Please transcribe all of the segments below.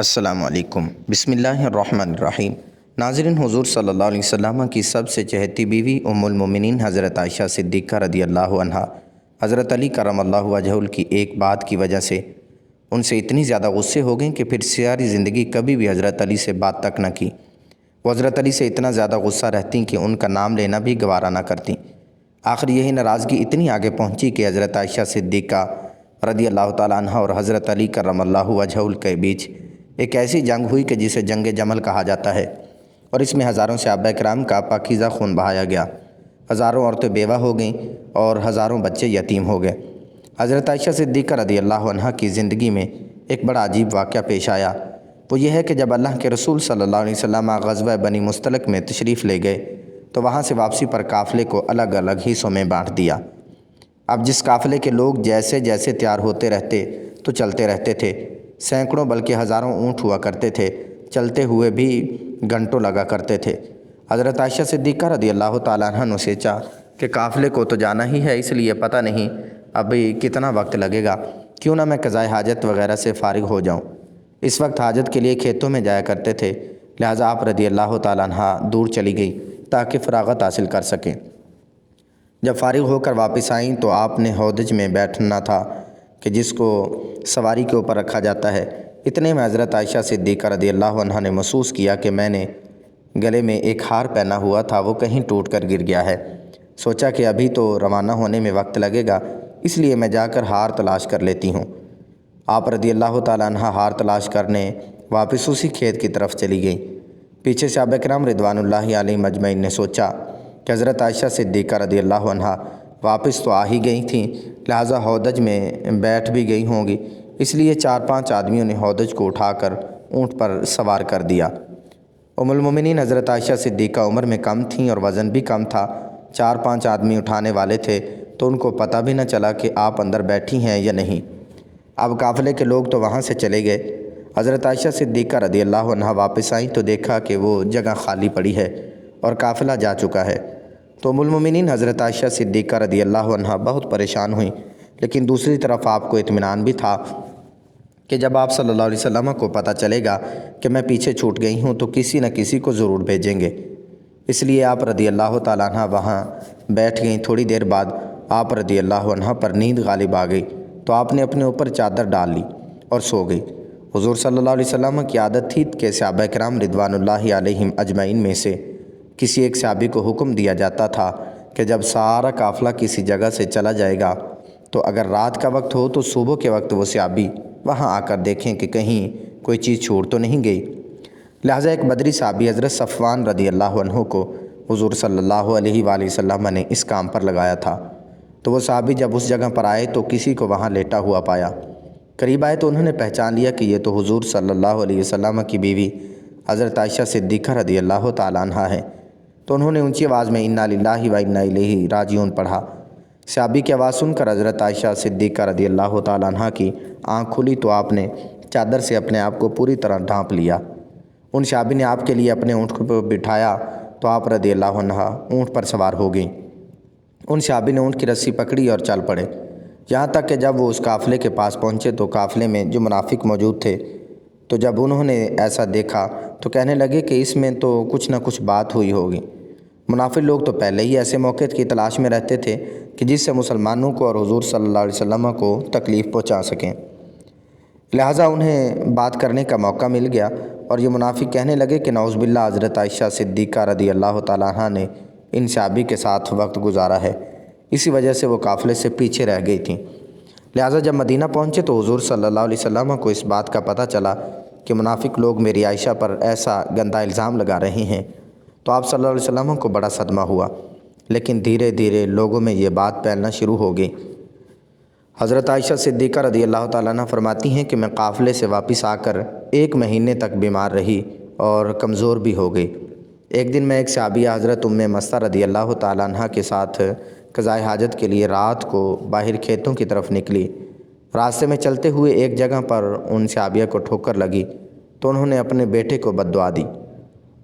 السلام علیکم۔ بسم اللہ الرحمن الرحیم۔ ناظرین، حضور صلی اللہ علیہ وسلم کی سب سے چہیتی بیوی ام المومنین حضرت عائشہ صدیقہ رضی اللہ عنہا حضرت علی کرم اللہ وجہہ کی ایک بات کی وجہ سے ان سے اتنی زیادہ غصے ہو گئیں کہ پھر ساری زندگی کبھی بھی حضرت علی سے بات تک نہ کی۔ وہ حضرت علی سے اتنا زیادہ غصہ رہتیں کہ ان کا نام لینا بھی گوارا نہ کرتیں۔ آخر یہی ناراضگی اتنی آگے پہنچی کہ حضرت عائشہ صدیقہ رضی اللہ تعالیٰ عنہ اور حضرت علی کرم اللہ وجہہ کے بیچ ایک ایسی جنگ ہوئی کہ جسے جنگ جمل کہا جاتا ہے، اور اس میں ہزاروں صحابہ کرام کا پاکیزہ خون بہایا گیا۔ ہزاروں عورتیں بیوہ ہو گئیں اور ہزاروں بچے یتیم ہو گئے۔ حضرت عائشہ صدیقہ رضی اللہ عنہا کی زندگی میں ایک بڑا عجیب واقعہ پیش آیا۔ وہ یہ ہے کہ جب اللہ کے رسول صلی اللہ علیہ وسلم غزوہ بنی مستلق میں تشریف لے گئے تو وہاں سے واپسی پر قافلے کو الگ الگ حصوں میں بانٹ دیا۔ اب جس قافلے کے لوگ جیسے جیسے تیار ہوتے رہتے تو چلتے رہتے تھے، سینکڑوں بلکہ ہزاروں اونٹ ہوا کرتے تھے، چلتے ہوئے بھی گھنٹوں لگا کرتے تھے۔ حضرت عائشہ صدیقہ رضی اللہ تعالیٰ عنہ نے سوچا کہ قافلے کو تو جانا ہی ہے، اس لیے پتہ نہیں ابھی کتنا وقت لگے گا، کیوں نہ میں قضائے حاجت وغیرہ سے فارغ ہو جاؤں۔ اس وقت حاجت کے لیے کھیتوں میں جایا کرتے تھے، لہٰذا آپ رضی اللہ تعالیٰ عنہ دور چلی گئی تاکہ فراغت حاصل کر سکیں۔ جب فارغ ہو کر واپس آئیں تو آپ نے ہودج میں بیٹھنا تھا کہ جس کو سواری کے اوپر رکھا جاتا ہے۔ اتنے میں حضرت عائشہ صدیقہ رضی اللہ عنہا نے محسوس کیا کہ میں نے گلے میں ایک ہار پہنا ہوا تھا، وہ کہیں ٹوٹ کر گر گیا ہے۔ سوچا کہ ابھی تو روانہ ہونے میں وقت لگے گا، اس لیے میں جا کر ہار تلاش کر لیتی ہوں۔ آپ رضی اللہ تعالیٰ عنہ ہار تلاش کرنے واپس اسی کھیت کی طرف چلی گئیں۔ پیچھے صحابہ کرام رضوان اللہ علیہم اجمعین نے سوچا کہ حضرت عائشہ صدیقہ رضی اللہ عنہا واپس تو آ ہی گئی تھیں، لہٰذا ہودج میں بیٹھ بھی گئی ہوں گی، اس لیے 4-5 آدمیوں نے ہودج کو اٹھا کر اونٹ پر سوار کر دیا۔ ام المومنین حضرت عائشہ صدیقہ عمر میں کم تھیں اور وزن بھی کم تھا۔ 4-5 آدمی اٹھانے والے تھے تو ان کو پتہ بھی نہ چلا کہ آپ اندر بیٹھی ہیں یا نہیں۔ اب قافلے کے لوگ تو وہاں سے چلے گئے۔ حضرت عائشہ صدیقہ رضی اللہ عنہا واپس آئیں تو دیکھا کہ وہ جگہ خالی پڑی ہے اور قافلہ جا چکا ہے۔ تو ام المومنین حضرت عائشہ صدیقہ رضی اللہ عنہا بہت پریشان ہوئیں، لیکن دوسری طرف آپ کو اطمینان بھی تھا کہ جب آپ صلی اللہ علیہ وسلم کو پتہ چلے گا کہ میں پیچھے چھوٹ گئی ہوں تو کسی نہ کسی کو ضرور بھیجیں گے، اس لیے آپ رضی اللہ تعالیٰ عنہ وہاں بیٹھ گئیں۔ تھوڑی دیر بعد آپ رضی اللہ عنہ پر نیند غالب آ گئی تو آپ نے اپنے اوپر چادر ڈال لی اور سو گئی۔ حضور صلی اللہ علیہ وسلم کی عادت تھی کہ صحابہ کرام رضوان اللہ علیہم اجمعین میں سے کسی ایک صحابی کو حکم دیا جاتا تھا کہ جب سارا قافلہ کسی جگہ سے چلا جائے گا تو اگر رات کا وقت ہو تو صبح کے وقت وہ صحابی وہاں آ کر دیکھیں کہ کہیں کوئی چیز چھوٹ تو نہیں گئی۔ لہٰذا ایک بدری صحابی حضرت صفوان رضی اللہ عنہ کو حضور صلی اللہ علیہ وآلہ وسلم نے اس کام پر لگایا تھا۔ تو وہ صحابی جب اس جگہ پر آئے تو کسی کو وہاں لیٹا ہوا پایا۔ قریب آئے تو انہوں نے پہچان لیا کہ یہ تو حضور صلی اللہ علیہ وسلم کی بیوی حضرت عائشہ صدیقہ رضی اللہ تعالیٰ عنہا ہے۔ تو انہوں نے اونچی آواز میں انا للہ و انا الیہ راجعون پڑھا۔ صحابی کی آواز سن کر حضرت عائشہ صدیقہ رضی اللہ تعالیٰ عنہا کی آنکھ کھلی تو آپ نے چادر سے اپنے آپ کو پوری طرح ڈھانپ لیا۔ ان صحابی نے آپ کے لیے اپنے اونٹ کو بٹھایا تو آپ رضی اللہ عنہ اونٹ پر سوار ہو گئیں۔ ان صحابی نے اونٹ کی رسی پکڑی اور چل پڑے، یہاں تک کہ جب وہ اس قافلے کے پاس پہنچے تو قافلے میں جو منافق موجود تھے تو جب انہوں نے ایسا دیکھا تو کہنے لگے کہ اس میں تو کچھ نہ کچھ بات ہوئی ہوگی۔ منافق لوگ تو پہلے ہی ایسے موقع کی تلاش میں رہتے تھے کہ جس سے مسلمانوں کو اور حضور صلی اللہ علیہ وسلم کو تکلیف پہنچا سکیں، لہٰذا انہیں بات کرنے کا موقع مل گیا اور یہ منافق کہنے لگے کہ نعوذ باللہ حضرت عائشہ صدیقہ رضی اللہ تعالیٰ عنہا نے ان صحابی کے ساتھ وقت گزارا ہے، اسی وجہ سے وہ قافلے سے پیچھے رہ گئی تھیں۔ لہٰذا جب مدینہ پہنچے تو حضور صلی اللہ علیہ وسلم کو اس بات کا پتہ چلا کہ منافق لوگ میری عائشہ پر ایسا گندا الزام لگا رہے ہیں، تو آپ صلی اللہ علیہ وسلم کو بڑا صدمہ ہوا، لیکن دھیرے دھیرے لوگوں میں یہ بات پھیلنا شروع ہو گئی۔ حضرت عائشہ صدیقہ رضی اللہ تعالیٰ عنہ فرماتی ہیں کہ میں قافلے سے واپس آ کر 1 مہینے تک بیمار رہی اور کمزور بھی ہو گئی۔ ایک دن میں ایک صحابیہ حضرت ام مستہ رضی اللہ تعالیٰ عنہ کے ساتھ قضائے حاجت کے لیے رات کو باہر کھیتوں کی طرف نکلی۔ راستے میں چلتے ہوئے ایک جگہ پر ان صحابیہ کو ٹھوکر لگی تو انہوں نے اپنے بیٹے کو بد دعا دی۔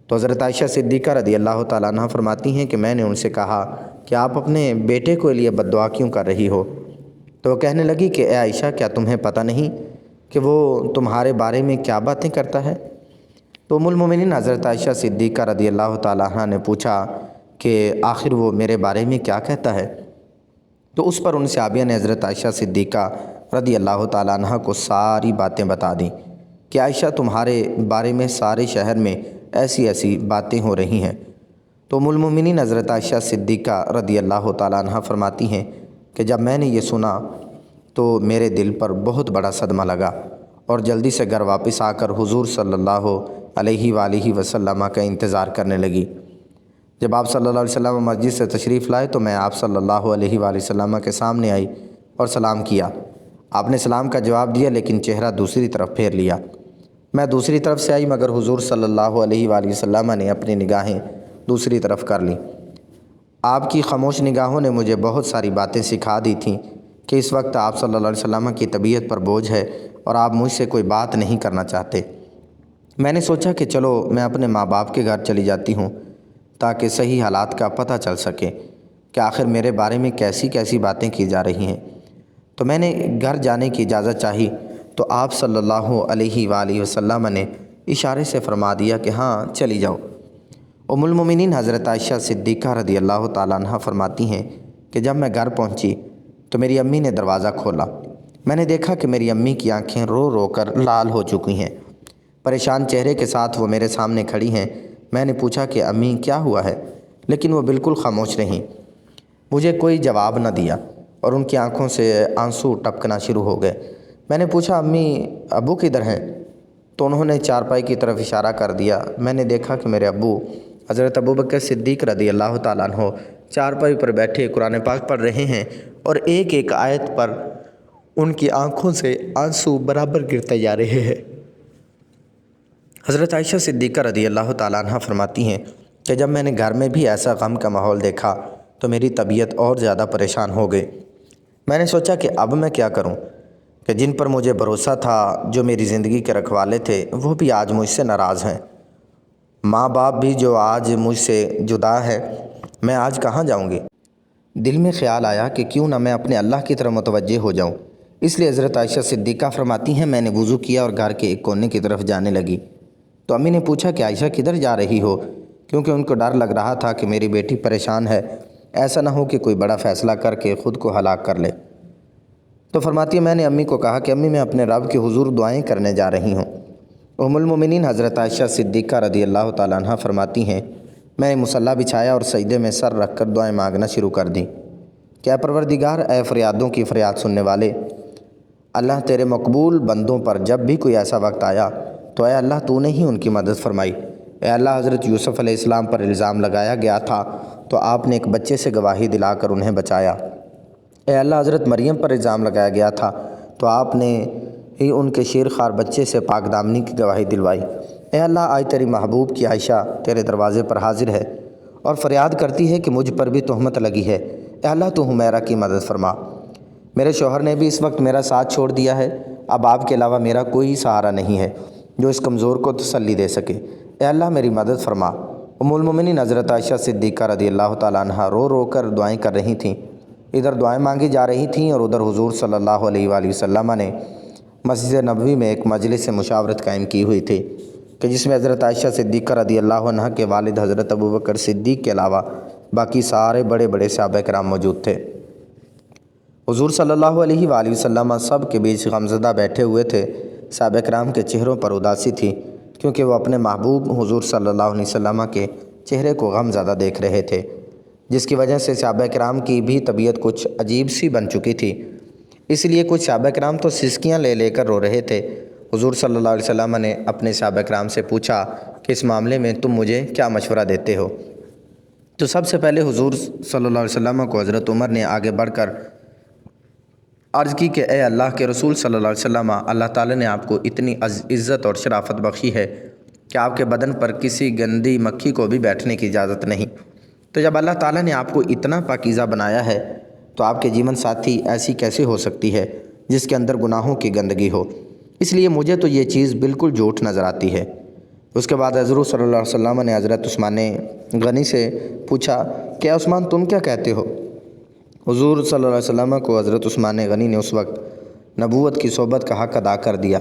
تو حضرت عائشہ صدیقہ رضی اللہ تعالیٰ عنہ فرماتی ہیں کہ میں نے ان سے کہا کہ آپ اپنے بیٹے کے لیے بد دعا کیوں کر رہی ہو؟ تو وہ کہنے لگی کہ اے عائشہ، کیا تمہیں پتہ نہیں کہ وہ تمہارے بارے میں کیا باتیں کرتا ہے؟ تو ام المومنین حضرت عائشہ صدیقہ رضی اللہ تعالیٰ عنہ نے پوچھا کہ آخر وہ میرے بارے میں کیا کہتا ہے؟ تو اس پر ان صحابیہ نے حضرت عائشہ صدیقہ رضی اللہ تعالیٰ عنہ کو ساری باتیں بتا دیں کہ عائشہ تمہارے بارے میں سارے شہر میں ایسی ایسی باتیں ہو رہی ہیں۔ تو ام المومنین حضرت عائشہ صدیقہ رضی اللہ تعالیٰ عنہ فرماتی ہیں کہ جب میں نے یہ سنا تو میرے دل پر بہت بڑا صدمہ لگا اور جلدی سے گھر واپس آ کر حضور صلی اللہ علیہ وآلہ وسلم کا انتظار کرنے لگی۔ جب آپ صلی اللہ علیہ وسلم مسجد سے تشریف لائے تو میں آپ صلی اللہ علیہ وآلہ وسلم کے سامنے آئی اور سلام کیا۔ آپ نے سلام کا جواب دیا لیکن چہرہ دوسری طرف پھیر لیا۔ میں دوسری طرف سے آئی مگر حضور صلی اللہ علیہ وآلہ وسلم نے اپنی نگاہیں دوسری طرف کر لیں۔ آپ کی خاموش نگاہوں نے مجھے بہت ساری باتیں سکھا دی تھیں کہ اس وقت آپ صلی اللہ علیہ وسلم کی طبیعت پر بوجھ ہے اور آپ مجھ سے کوئی بات نہیں کرنا چاہتے۔ میں نے سوچا کہ چلو میں اپنے ماں باپ کے گھر چلی جاتی ہوں تاکہ صحیح حالات کا پتہ چل سکے کہ آخر میرے بارے میں کیسی کیسی باتیں کی جا رہی ہیں۔ تو میں نے گھر جانے کی اجازت چاہی تو آپ صلی اللہ علیہ وآلہ وسلم نے اشارے سے فرما دیا کہ ہاں چلی جاؤ۔ ام المومنین حضرت عائشہ صدیقہ رضی اللہ تعالیٰ عنہ فرماتی ہیں کہ جب میں گھر پہنچی تو میری امی نے دروازہ کھولا۔ میں نے دیکھا کہ میری امی کی آنکھیں رو رو کر لال ہو چکی ہیں۔ پریشان چہرے کے ساتھ وہ میرے سامنے کھڑی ہیں۔ میں نے پوچھا کہ امی کیا ہوا ہے، لیکن وہ بالکل خاموش رہیں۔ مجھے کوئی جواب نہ دیا اور ان کی آنکھوں سے آنسو ٹپکنا شروع ہو گئے۔ میں نے پوچھا امی ابو کدھر ہیں؟ تو انہوں نے چارپائی کی طرف اشارہ کر دیا۔ میں نے دیکھا کہ میرے ابو حضرت ابوبکر صدیق رضی اللہ تعالیٰ عنہ چارپائی پر بیٹھے قرآن پاک پڑھ رہے ہیں اور ایک ایک آیت پر ان کی آنکھوں سے آنسو برابر گرتے جا رہے ہیں۔ حضرت عائشہ صدیقہ رضی اللہ تعالیٰ عنہ فرماتی ہیں کہ جب میں نے گھر میں بھی ایسا غم کا ماحول دیکھا تو میری طبیعت اور زیادہ پریشان ہو گئی۔ میں نے سوچا کہ اب میں کیا کروں کہ جن پر مجھے بھروسہ تھا، جو میری زندگی کے رکھوالے تھے، وہ بھی آج مجھ سے ناراض ہیں۔ ماں باپ بھی جو آج مجھ سے جدا ہے، میں آج کہاں جاؤں گی؟ دل میں خیال آیا کہ کیوں نہ میں اپنے اللہ کی طرف متوجہ ہو جاؤں۔ اس لیے حضرت عائشہ صدیقہ فرماتی ہیں میں نے وضو کیا اور گھر کے ایک کونے کی طرف جانے لگی تو امی نے پوچھا کہ عائشہ کدھر جا رہی ہو، کیونکہ ان کو ڈر لگ رہا تھا کہ میری بیٹی پریشان ہے، ایسا نہ ہو کہ کوئی بڑا فیصلہ کر کے خود کو ہلاک کر لے۔ تو فرماتی ہے میں نے امی کو کہا کہ امی میں اپنے رب کے حضور دعائیں کرنے جا رہی ہوں۔ ام المومنین حضرت عائشہ صدیقہ رضی اللہ تعالیٰ عنہ فرماتی ہیں میں نے مصلی بچھایا اور سجدے میں سر رکھ کر دعائیں مانگنا شروع کر دیں کہ اے پروردگار، اے فریادوں کی فریاد سننے والے، اللہ تیرے مقبول بندوں پر جب بھی کوئی ایسا وقت آیا تو اے اللہ تو نے ہی ان کی مدد فرمائی۔ اے اللہ حضرت یوسف علیہ السلام پر الزام لگایا گیا تھا تو آپ نے ایک بچے سے گواہی دلا کر انہیں بچایا۔ اے اللہ حضرت مریم پر الزام لگایا گیا تھا تو آپ نے ہی ان کے شیر خوار بچے سے پاک دامنی کی گواہی دلوائی۔ اے اللہ آج تیری محبوب کی عائشہ تیرے دروازے پر حاضر ہے اور فریاد کرتی ہے کہ مجھ پر بھی تہمت لگی ہے، اے اللہ تو حمیرہ کی مدد فرما۔ میرے شوہر نے بھی اس وقت میرا ساتھ چھوڑ دیا ہے، اب آپ کے علاوہ میرا کوئی سہارا نہیں ہے جو اس کمزور کو تسلی دے سکے، اے اللہ میری مدد فرما۔ ام المومنین حضرت عائشہ صدیقہ رضی اللہ تعالیٰ عنہ رو رو کر دعائیں کر رہی تھیں۔ ادھر دعائیں مانگی جا رہی تھیں اور ادھر حضور صلی اللہ علیہ وآلہ وسلم نے مسجد نبوی میں ایک مجلس مشاورت قائم کی ہوئی تھی کہ جس میں حضرت عائشہ صدیقہ رضی اللہ عنہ کے والد حضرت ابوبکر صدیق کے علاوہ باقی سارے بڑے بڑے صحابہ کرام موجود تھے۔ حضور صلی اللہ علیہ وآلہ وسلم سب کے بیچ غمزدہ بیٹھے ہوئے تھے۔ صحابہ کرام کے چہروں پر اداسی تھی کیونکہ وہ اپنے محبوب حضور صلی اللہ علیہ وسلم کے چہرے کو غم زدہ دیکھ رہے تھے، جس کی وجہ سے صحابہ کرام کی بھی طبیعت کچھ عجیب سی بن چکی تھی۔ اس لیے کچھ صحابہ کرام تو سسکیاں لے لے کر رو رہے تھے۔ حضور صلی اللہ علیہ وسلم نے اپنے صحابہ کرام سے پوچھا کہ اس معاملے میں تم مجھے کیا مشورہ دیتے ہو؟ تو سب سے پہلے حضور صلی اللہ علیہ وسلم کو حضرت عمر نے آگے بڑھ کر عرض کی کہ اے اللہ کے رسول صلی اللہ علیہ وسلم، اللہ تعالیٰ نے آپ کو اتنی عزت اور شرافت بخشی ہے کہ آپ کے بدن پر کسی گندی مکھی کو بھی بیٹھنے کی اجازت نہیں۔ تو جب اللہ تعالیٰ نے آپ کو اتنا پاکیزہ بنایا ہے تو آپ کے جیون ساتھی ایسی کیسے ہو سکتی ہے جس کے اندر گناہوں کی گندگی ہو؟ اس لیے مجھے تو یہ چیز بالکل جھوٹ نظر آتی ہے۔ اس کے بعد حضور صلی اللہ علیہ وسلم نے حضرت عثمان غنی سے پوچھا کہ عثمان تم کیا کہتے ہو؟ حضور صلی اللہ علیہ وسلم کو حضرت عثمان غنی نے اس وقت نبوت کی صحبت کا حق ادا کر دیا۔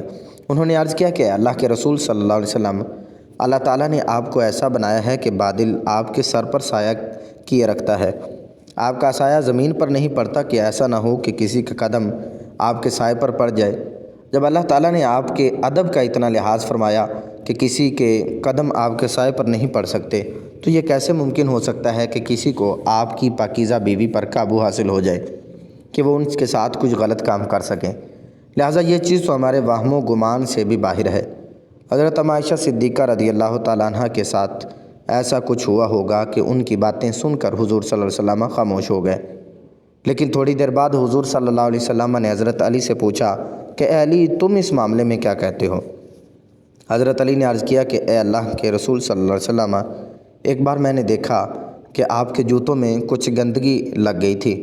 انہوں نے عرض کیا کہ اللہ کے رسول صلی اللہ علیہ وسلم، اللہ تعالیٰ نے آپ کو ایسا بنایا ہے کہ بادل آپ کے سر پر سایہ کیے رکھتا ہے، آپ کا سایہ زمین پر نہیں پڑتا کہ ایسا نہ ہو کہ کسی کا قدم آپ کے سائے پر پڑ جائے۔ جب اللہ تعالیٰ نے آپ کے ادب کا اتنا لحاظ فرمایا کہ کسی کے قدم آپ کے سائے پر نہیں پڑ سکتے، تو یہ کیسے ممکن ہو سکتا ہے کہ کسی کو آپ کی پاکیزہ بیوی پر قابو حاصل ہو جائے کہ وہ ان کے ساتھ کچھ غلط کام کر سکیں؟ لہٰذا یہ چیز تو ہمارے وہم و گمان سے بھی باہر ہے۔ حضرت عائشہ صدیقہ رضی اللہ تعالیٰ عنہ کے ساتھ ایسا کچھ ہوا ہوگا کہ ان کی باتیں سن کر حضور صلی اللہ علیہ وسلم خاموش ہو گئے۔ لیکن تھوڑی دیر بعد حضور صلی اللہ علیہ وسلم نے حضرت علی سے پوچھا کہ اے علی، تم اس معاملے میں کیا کہتے ہو؟ حضرت علی نے عرض کیا کہ اے اللہ کے رسول صلی اللہ علیہ وسلم، ایک بار میں نے دیکھا کہ آپ کے جوتوں میں کچھ گندگی لگ گئی تھی،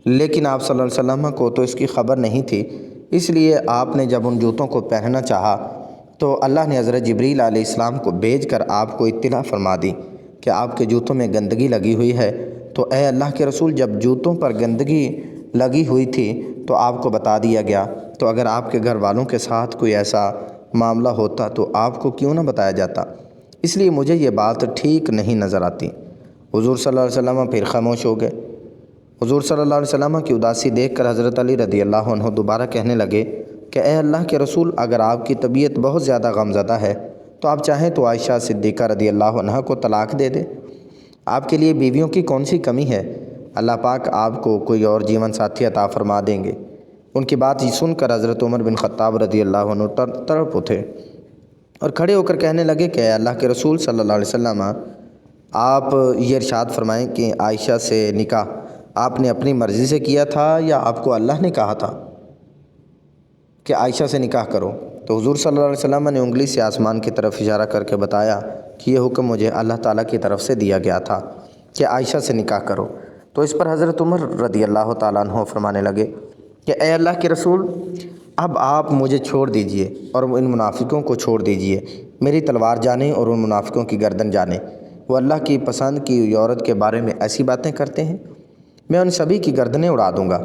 لیکن آپ صلی اللہ علیہ وسلم کو تو اس کی خبر نہیں تھی، اس لیے آپ نے جب ان جوتوں کو پہننا چاہا تو اللہ نے حضرت جبریل علیہ السلام کو بھیج کر آپ کو اطلاع فرما دی کہ آپ کے جوتوں میں گندگی لگی ہوئی ہے۔ تو اے اللہ کے رسول، جب جوتوں پر گندگی لگی ہوئی تھی تو آپ کو بتا دیا گیا، تو اگر آپ کے گھر والوں کے ساتھ کوئی ایسا معاملہ ہوتا تو آپ کو کیوں نہ بتایا جاتا؟ اس لیے مجھے یہ بات ٹھیک نہیں نظر آتی۔ حضور صلی اللہ علیہ وسلم پھر خاموش ہو گئے۔ حضور صلی اللہ علیہ وسلم کی اداسی دیکھ کر حضرت علی رضی اللہ عنہ دوبارہ کہنے لگے کہ اے اللہ کے رسول، اگر آپ کی طبیعت بہت زیادہ غمزدہ ہے تو آپ چاہیں تو عائشہ صدیقہ رضی اللہ عنہ کو طلاق دے دیں، آپ کے لیے بیویوں کی کون سی کمی ہے؟ اللہ پاک آپ کو کوئی اور جیون ساتھی عطا فرما دیں گے۔ ان کی بات سن کر حضرت عمر بن خطاب رضی اللہ عنہ تڑپ اٹھے اور کھڑے ہو کر کہنے لگے کہ اے اللہ کے رسول صلی اللہ علیہ وسلم، آپ یہ ارشاد فرمائیں کہ عائشہ سے نکاح آپ نے اپنی مرضی سے کیا تھا یا آپ کو اللہ نے کہا تھا کہ عائشہ سے نکاح کرو؟ تو حضور صلی اللہ علیہ وسلم نے انگلی سے آسمان کی طرف اشارہ کر کے بتایا کہ یہ حکم مجھے اللہ تعالیٰ کی طرف سے دیا گیا تھا کہ عائشہ سے نکاح کرو۔ تو اس پر حضرت عمر رضی اللہ تعالیٰ عنہ فرمانے لگے کہ اے اللہ کے رسول، اب آپ مجھے چھوڑ دیجئے اور ان منافقوں کو چھوڑ دیجئے، میری تلوار جانیں اور ان منافقوں کی گردن جانیں۔ وہ اللہ کی پسند کی ہوئی عورت کے بارے میں ایسی باتیں کرتے ہیں، میں ان سبھی کی گردنیں اڑا دوں گا۔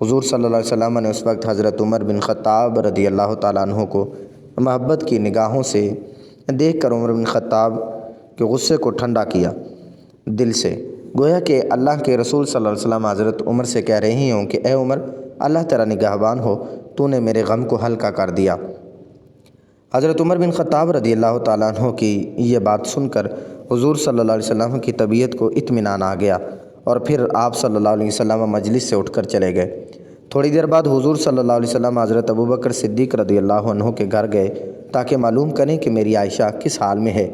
حضور صلی اللہ علیہ وسلم نے اس وقت حضرت عمر بن خطاب رضی اللہ تعالیٰ عنہ کو محبت کی نگاہوں سے دیکھ کر عمر بن خطاب کے غصے کو ٹھنڈا کیا دل سے، گویا کہ اللہ کے رسول صلی اللہ علیہ وسلم حضرت عمر سے کہہ رہے ہوں کہ اے عمر، اللہ تیرا نگہبان ہو، تو نے میرے غم کو ہلکا کر دیا۔ حضرت عمر بن خطاب رضی اللہ تعالیٰ عنہ کی یہ بات سن کر حضور صلی اللہ علیہ وسلم کی طبیعت کو اطمینان آ گیا اور پھر آپ صلی اللہ علیہ وسلم مجلس سے اٹھ کر چلے گئے۔ تھوڑی دیر بعد حضور صلی اللہ علیہ وسلم حضرت ابوبکر صدیق رضی اللہ عنہ کے گھر گئے تاکہ معلوم کریں کہ میری عائشہ کس حال میں ہے،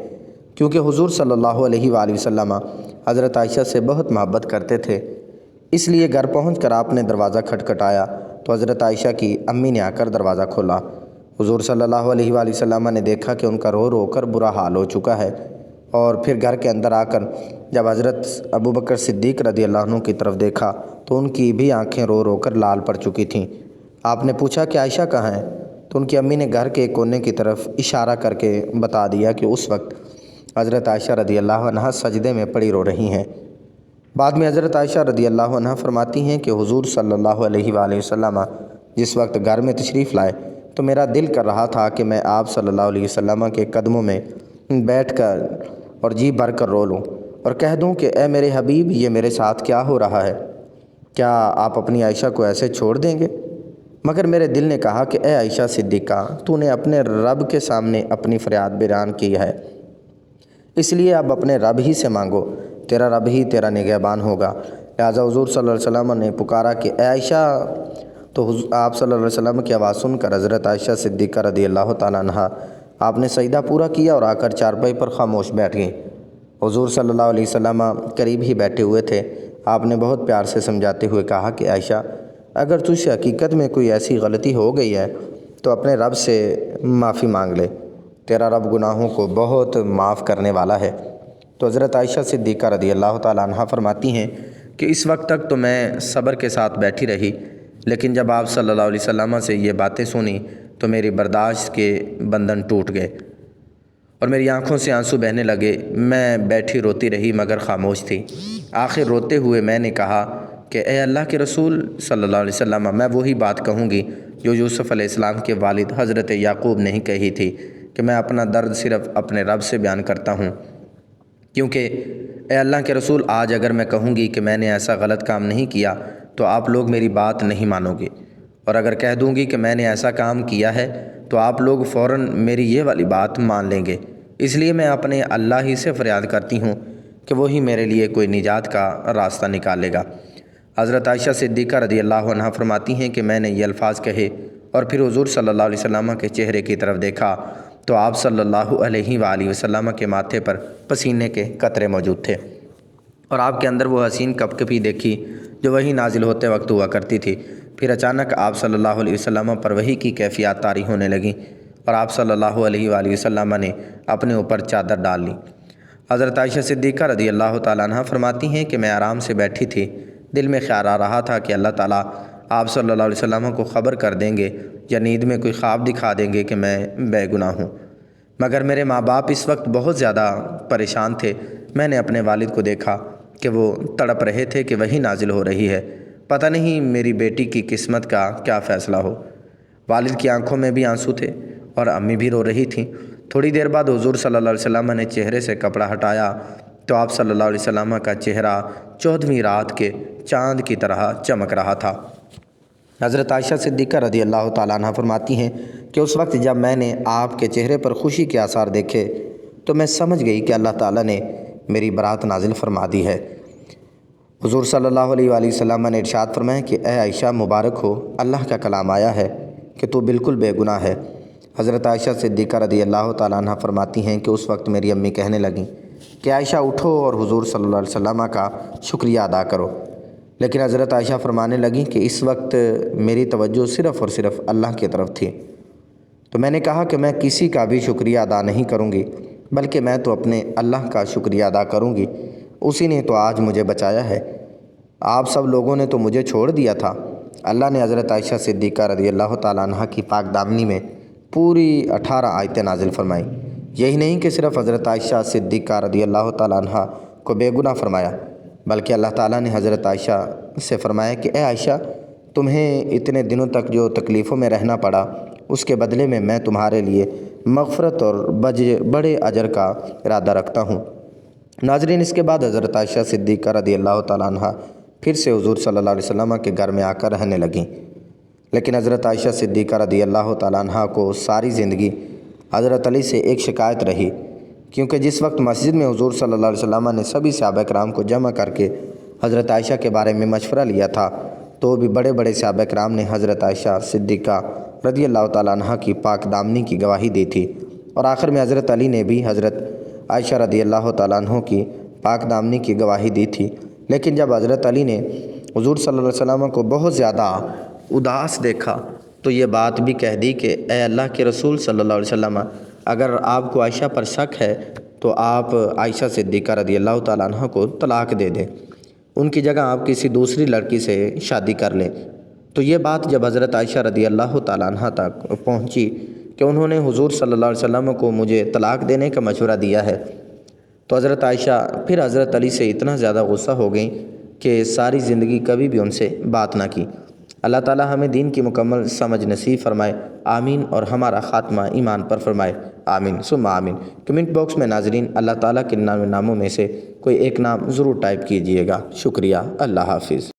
کیونکہ حضور صلی اللہ علیہ وآلہ وسلم حضرت عائشہ سے بہت محبت کرتے تھے۔ اس لیے گھر پہنچ کر آپ نے دروازہ کھٹکھٹایا تو حضرت عائشہ کی امی نے آ کر دروازہ کھولا۔ حضور صلی اللہ علیہ وآلہ وسلم نے دیکھا کہ ان کا رو رو کر برا حال ہو چکا ہے، اور پھر گھر کے اندر آ کر جب حضرت ابوبکر صدیق رضی اللہ عنہ کی طرف دیکھا تو ان کی بھی آنکھیں رو رو کر لال پڑ چکی تھیں۔ آپ نے پوچھا کہ عائشہ کہاں ہے؟ تو ان کی امی نے گھر کے کونے کی طرف اشارہ کر کے بتا دیا کہ اس وقت حضرت عائشہ رضی اللہ عنہ سجدے میں پڑی رو رہی ہیں۔ بعد میں حضرت عائشہ رضی اللہ عنہ فرماتی ہیں کہ حضور صلی اللہ علیہ وآلہ وسلم جس وقت گھر میں تشریف لائے تو میرا دل کر رہا تھا کہ میں آپ صلی اللہ علیہ وسلم کے قدموں میں بیٹھ کر اور جی بھر کر رو لوں اور کہہ دوں کہ اے میرے حبیب، یہ میرے ساتھ کیا ہو رہا ہے؟ کیا آپ اپنی عائشہ کو ایسے چھوڑ دیں گے؟ مگر میرے دل نے کہا کہ اے عائشہ صدیقہ، تو نے اپنے رب کے سامنے اپنی فریاد بیان کی ہے، اس لیے اب اپنے رب ہی سے مانگو، تیرا رب ہی تیرا نگہبان ہوگا۔ لہٰذا حضور صلی اللہ علیہ وسلم نے پکارا کہ اے عائشہ، تو آپ صلی اللہ علیہ وسلم کی آواز سن کر حضرت عائشہ صدیقہ رضی اللہ تعالیٰ عنہ آپ نے سجدہ پورا کیا اور آ کر چارپائی پر خاموش بیٹھ گئیں۔ حضور صلی اللہ علیہ وسلم قریب ہی بیٹھے ہوئے تھے۔ آپ نے بہت پیار سے سمجھاتے ہوئے کہا کہ عائشہ، اگر تجھ سے حقیقت میں کوئی ایسی غلطی ہو گئی ہے تو اپنے رب سے معافی مانگ لے، تیرا رب گناہوں کو بہت معاف کرنے والا ہے۔ تو حضرت عائشہ صدیقہ رضی اللہ تعالیٰ عنہ فرماتی ہیں کہ اس وقت تک تو میں صبر کے ساتھ بیٹھی رہی، لیکن جب آپ صلی اللہ علیہ وسلم سے یہ باتیں سنی تو میری برداشت کے بندھن ٹوٹ گئے اور میری آنکھوں سے آنسو بہنے لگے۔ میں بیٹھی روتی رہی مگر خاموش تھی۔ آخر روتے ہوئے میں نے کہا کہ اے اللہ کے رسول صلی اللہ علیہ وسلم، میں وہی بات کہوں گی جو یوسف علیہ السلام کے والد حضرت یعقوب نے ہی کہی تھی کہ میں اپنا درد صرف اپنے رب سے بیان کرتا ہوں، کیونکہ اے اللہ کے رسول آج اگر میں کہوں گی کہ میں نے ایسا غلط کام نہیں کیا تو آپ لوگ میری بات نہیں مانو گے، اور اگر کہہ دوں گی کہ میں نے ایسا کام کیا ہے تو آپ لوگ فوراً میری یہ والی بات مان لیں گے۔ اس لیے میں اپنے اللہ ہی سے فریاد کرتی ہوں کہ وہی میرے لیے کوئی نجات کا راستہ نکالے گا۔ حضرت عائشہ صدیقہ رضی اللہ عنہا فرماتی ہیں کہ میں نے یہ الفاظ کہے اور پھر حضور صلی اللہ علیہ وسلم کے چہرے کی طرف دیکھا تو آپ صلی اللہ علیہ وآلہ وسلم کے ماتھے پر پسینے کے قطرے موجود تھے، اور آپ کے اندر وہ حسین کپکپی دیکھی جو وہی نازل ہوتے وقت ہوا کرتی تھی۔ پھر اچانک آپ صلی اللہ علیہ وسلم پر وحی کی کیفیات طاری ہونے لگیں اور آپ صلی اللہ علیہ وآلہ وسلم نے اپنے اوپر چادر ڈال لی۔ حضرت عائشہ صدیقہ رضی اللہ تعالیٰ عنہ فرماتی ہیں کہ میں آرام سے بیٹھی تھی، دل میں خیال آ رہا تھا کہ اللہ تعالیٰ آپ صلی اللہ علیہ وسلم کو خبر کر دیں گے یا نیند میں کوئی خواب دکھا دیں گے کہ میں بے گناہ ہوں، مگر میرے ماں باپ اس وقت بہت زیادہ پریشان تھے۔ میں نے اپنے والد کو دیکھا کہ وہ تڑپ رہے تھے کہ وہی نازل ہو رہی ہے، پتہ نہیں میری بیٹی کی قسمت کا کیا فیصلہ ہو۔ والد کی آنکھوں میں بھی آنسو تھے اور امی بھی رو رہی تھیں۔ تھوڑی دیر بعد حضور صلی اللہ علیہ وسلم نے چہرے سے کپڑا ہٹایا تو آپ صلی اللہ علیہ وسلم کا چہرہ 14ویں رات کے چاند کی طرح چمک رہا تھا۔ حضرت عائشہ صدیقہ رضی اللہ تعالیٰ عنہ فرماتی ہیں کہ اس وقت جب میں نے آپ کے چہرے پر خوشی کے آثار دیکھے تو میں سمجھ گئی کہ اللہ تعالیٰ نے میری برات نازل فرما دی ہے۔ حضور صلی اللہ علیہ وآلہ وسلم نے ارشاد فرمایا کہ اے عائشہ مبارک ہو، اللہ کا کلام آیا ہے کہ تو بالکل بے گناہ ہے۔ حضرت عائشہ صدیقہ رضی اللہ تعالیٰ عنہ فرماتی ہیں کہ اس وقت میری امی کہنے لگیں کہ عائشہ اٹھو اور حضور صلی اللہ علیہ وسلم کا شکریہ ادا کرو، لیکن حضرت عائشہ فرمانے لگیں کہ اس وقت میری توجہ صرف اور صرف اللہ کی طرف تھی، تو میں نے کہا کہ میں کسی کا بھی شکریہ ادا نہیں کروں گی، بلکہ میں تو اپنے اللہ کا شکریہ ادا کروں گی، اسی نے تو آج مجھے بچایا ہے، آپ سب لوگوں نے تو مجھے چھوڑ دیا تھا۔ اللہ نے حضرت عائشہ صدیقہ رضی اللہ تعالیٰ عنہ کی پاک دامنی میں پوری 18 آیتیں نازل فرمائیں۔ یہی نہیں کہ صرف حضرت عائشہ صدیقہ رضی اللہ تعالیٰ عنہ کو بے گناہ فرمایا، بلکہ اللہ تعالیٰ نے حضرت عائشہ سے فرمایا کہ اے عائشہ، تمہیں اتنے دنوں تک جو تکلیفوں میں رہنا پڑا اس کے بدلے میں تمہارے لیے مغفرت اور بڑے اجر کا ارادہ رکھتا ہوں۔ ناظرین، اس کے بعد حضرت عائشہ صدیقہ رضی اللہ تعالیٰ عنہ پھر سے حضور صلی اللہ علیہ وسلم کے گھر میں آ کر رہنے لگیں، لیکن حضرت عائشہ صدیقہ رضی اللہ تعالیٰ عنہ کو ساری زندگی حضرت علی سے ایک شکایت رہی، کیونکہ جس وقت مسجد میں حضور صلی اللہ علیہ وسلم نے سبھی صحابہ کرام کو جمع کر کے حضرت عائشہ کے بارے میں مشورہ لیا تھا تو بھی بڑے بڑے صحابہ کرام نے حضرت عائشہ صدیقہ رضی اللہ تعالیٰ عنہ کی پاک دامنی کی گواہی دی تھی، اور آخر میں حضرت علی نے بھی حضرت عائشہ رضی اللہ تعالیٰ عنہ کی پاک دامنی کی گواہی دی تھی۔ لیکن جب حضرت علی نے حضور صلی اللہ علیہ وسلم کو بہت زیادہ اداس دیکھا تو یہ بات بھی کہہ دی کہ اے اللہ کے رسول صلی اللہ علیہ وسلم، اگر آپ کو عائشہ پر شک ہے تو آپ عائشہ صدیقہ رضی اللہ تعالیٰ عنہ کو طلاق دے دیں، ان کی جگہ آپ کسی دوسری لڑکی سے شادی کر لیں۔ تو یہ بات جب حضرت عائشہ رضی اللہ تعالیٰ عنہ تک پہنچی کہ انہوں نے حضور صلی اللہ علیہ وسلم کو مجھے طلاق دینے کا مشورہ دیا ہے، تو حضرت عائشہ پھر حضرت علی سے اتنا زیادہ غصہ ہو گئیں کہ ساری زندگی کبھی بھی ان سے بات نہ کی۔ اللہ تعالیٰ ہمیں دین کی مکمل سمجھ نصیب فرمائے، آمین، اور ہمارا خاتمہ ایمان پر فرمائے، آمین ثم آمین۔ کمنٹ باکس میں ناظرین اللہ تعالیٰ کے ناموں میں سے کوئی ایک نام ضرور ٹائپ کیجئے گا۔ شکریہ، اللہ حافظ۔